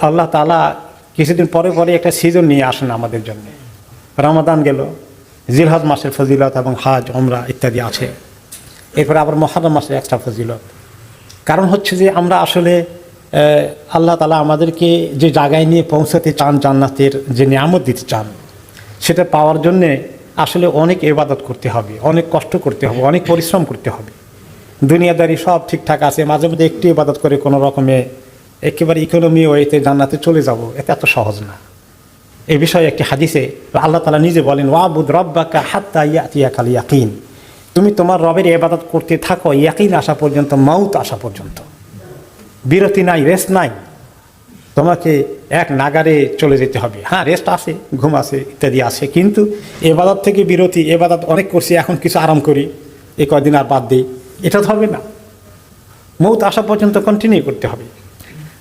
আল্লাহ তাআলা কিছুদিন পরে পরে একটা সিজন নিয়ে আসেন আমাদের জন্য। রমাদান গেল, জিলহজ মাসের ফজিলত এবং হাজ ওমরা ইত্যাদি আছে। এরপরে আবার মুহররম মাসের একটা ফজিলত। কারণ হচ্ছে যে আমরা আসলে আল্লাহ তাআলা আমাদেরকে যে জায়গায় নিয়ে পৌঁছাতে চান, জান্নাতের যে নিয়ামত দিতে চান, সেটা পাওয়ার জন্যে আসলে অনেক ইবাদত করতে হবে, অনেক কষ্ট করতে হবে, অনেক পরিশ্রম করতে হবে। দুনিয়াদারি সব ঠিকঠাক আছে, মাঝে মধ্যে একটু ইবাদত করে কোনো রকমে একেবারে ইকোনমি ওয়েতে জান্নাতে চলে যাব, এটা এত সহজ না। এই বিষয়ে একটি হাদিসে আল্লাহ তাআলা নিজে বলেন, ওয়াবুদ রাব্বাকা হাত্তা ইয়াতিয়াকাল ইয়াকিন, তুমি তোমার রবের ইবাদত করতে থাকো ইয়াকিন আসা পর্যন্ত, মাউত আসা পর্যন্ত। বিরতি নাই, রেস্ট নাই, তোমাকে এক নাগারে চলে যেতে হবে। হ্যাঁ, রেস্ট আছে, ঘুম আছে, ইত্যাদি আছে, কিন্তু ইবাদত থেকে বিরতি, ইবাদত অনেক করছি এখন কিছু আরাম করি, এই কয়দিন আর বাদ দিই, এটা তো হবে না। মৌত আসা পর্যন্ত কন্টিনিউ করতে হবে।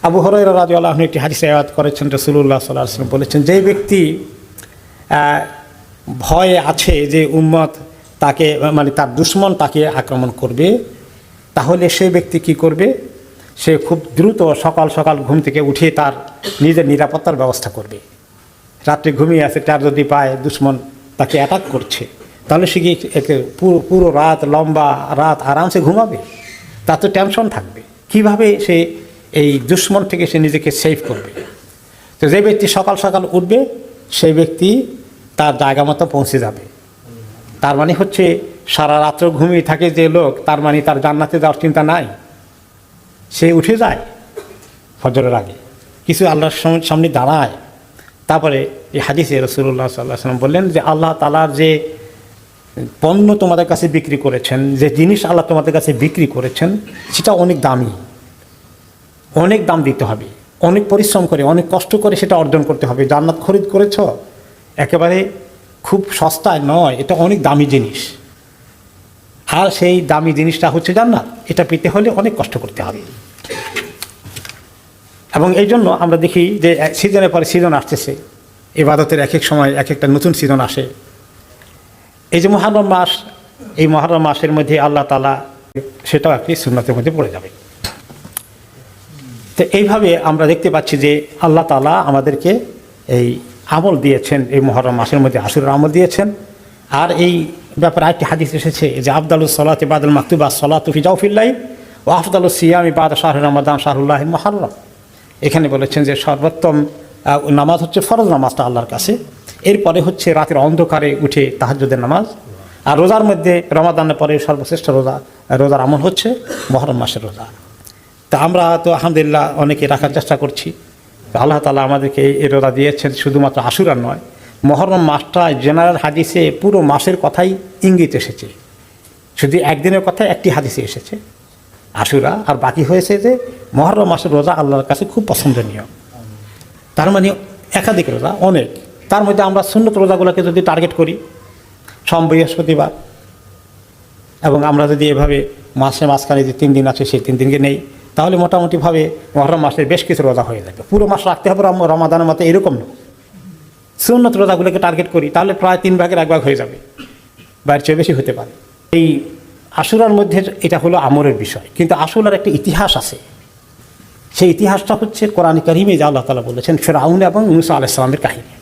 আবু হুরায়রা রাদিয়াল্লাহু আনহু একটি হাদিসে রিওয়ায়াত করেছেন, রাসূলুল্লাহ সাল্লাল্লাহু আলাইহি ওয়াসাল্লাম বলেছেন, যে ব্যক্তি ভয়ে আছে যে উম্মত তাকে, মানে তার দুশমন তাকে আক্রমণ করবে, তাহলে সেই ব্যক্তি কি করবে? সে খুব দ্রুত সকাল সকাল ঘুম থেকে উঠে তার নিজের নিরাপত্তার ব্যবস্থা করবে। রাত্রে ঘুমিয়ে আছে, তার যদি পায় দুশমন তাকে অ্যাটাক করছে, তাহলে সে কি পুরো রাত, লম্বা রাত আরামসে ঘুমাবে? তার তো টেনশন থাকবে, কিভাবে সে এই দুশমন থেকে সে নিজেকে সেভ করবে। তো যে ব্যক্তি সকাল সকাল উঠবে, সেই ব্যক্তি তার জায়গা মতো পৌঁছে যাবে। তার মানে হচ্ছে সারা রাত্র ঘুমিয়ে থাকে যে লোক, তার মানে তার জান্নাতে যাওয়ার চিন্তা নাই, সে উঠে যায় ফজরের আগে, কিছু আল্লাহর সামনে দাঁড়ায়। তারপরে এই হাদিসে রাসূলুল্লাহ সাল্লাল্লাহু আলাইহি ওয়াসাল্লাম বললেন যে আল্লাহ তাআলার যে পণ্য তোমাদের কাছে বিক্রি করেছেন, যে জিনিস আল্লাহ তোমাদের কাছে বিক্রি করেছেন, সেটা অনেক দামি, অনেক দাম দিতে হবে, অনেক পরিশ্রম করে, অনেক কষ্ট করে সেটা অর্জন করতে হবে। জান্নাত খরিদ করেছ, একেবারে খুব সস্তায় নয়, এটা অনেক দামি জিনিস। আর সেই দামি জিনিসটা হচ্ছে জান্নাত, এটা পেতে হলে অনেক কষ্ট করতে হবে। এবং এই জন্য আমরা দেখি যে সিজনের পরে সিজন আসতেছে, ইবাদতের এক এক সময় এক একটা নতুন সিজন আসে। এই যে মুহররম মাস, এই মুহররম মাসের মধ্যে আল্লাহ তাআলা, সেটাও একটি সুন্নতের মধ্যে পড়ে যাবে। তো এইভাবে আমরা দেখতে পাচ্ছি যে আল্লাহ তাআলা আমাদেরকে এই আমল দিয়েছেন, এই মুহররম মাসের মধ্যে আশুরার আমল দিয়েছেন। আর এই ব্যাপারে আরেকটি হাদিস এসেছে যে আফদালুস সালাতি বাদাল মাকতুবা সালাতু ফি জাওফিল লাইল ওয়া আফদালুস সিয়ামি বাদা শাহরি রমাদান শাহরুল্লাহিল মুহররম। এখানে বলেছেন যে সর্বোত্তম নামাজ হচ্ছে ফরজ নামাজটা আল্লাহর কাছে, এরপরে হচ্ছে রাতের অন্ধকারে উঠে তাহাজ্জুদের নামাজ, আর রোজার মধ্যে রমাদানের পরে সর্বশ্রেষ্ঠ রোজার আমল হচ্ছে মুহররম মাসের রোজা। তা আমরা তো আলহামদুলিল্লাহ অনেকে রাখার চেষ্টা করছি। আল্লাহ তাআলা আমাদেরকে এই রোজা দিয়েছেন, শুধুমাত্র আশুরার নয়, মুহররম মাসটা জেনারেল হাদিসে পুরো মাসের কথাই ইঙ্গিত এসেছে, শুধু একদিনের কথা একটি হাদিসে এসেছে আশুরা, আর বাকি হয়েছে যে মুহররম মাসের রোজা আল্লাহর কাছে খুব পছন্দনীয়। তার মানে একাধিক রোজা অনেক, তার মধ্যে আমরা সুন্নত রোজাগুলোকে যদি টার্গেট করি, সোম বৃহস্পতিবার, এবং আমরা যদি এভাবে মাসে মাঝখানে যে 3 দিন আছে সেই 3 দিনকে নেই, তাহলে মোটামুটিভাবে মুহররম মাসের বেশ কিছু রোজা হয়ে যাবে। পুরো মাস রাখতে হবে রমাদানের মতো এরকম না, সুন্নত রোজাগুলোকে টার্গেট করি, তাহলে প্রায় 3 ভাগের 1 ভাগ হয়ে যাবে, বাইরের চেয়ে বেশি হতে পারে। এই আশুরার মধ্যে এটা হলো আমলের বিষয়, কিন্তু আশুরার একটা ইতিহাস আছে। সেই ইতিহাসটা হচ্ছে কোরআন কারীমে যে আল্লাহ তাআলা বলেছেন ফিরআউন এবং মূসা আলাইহিস সালামের কাহিনী।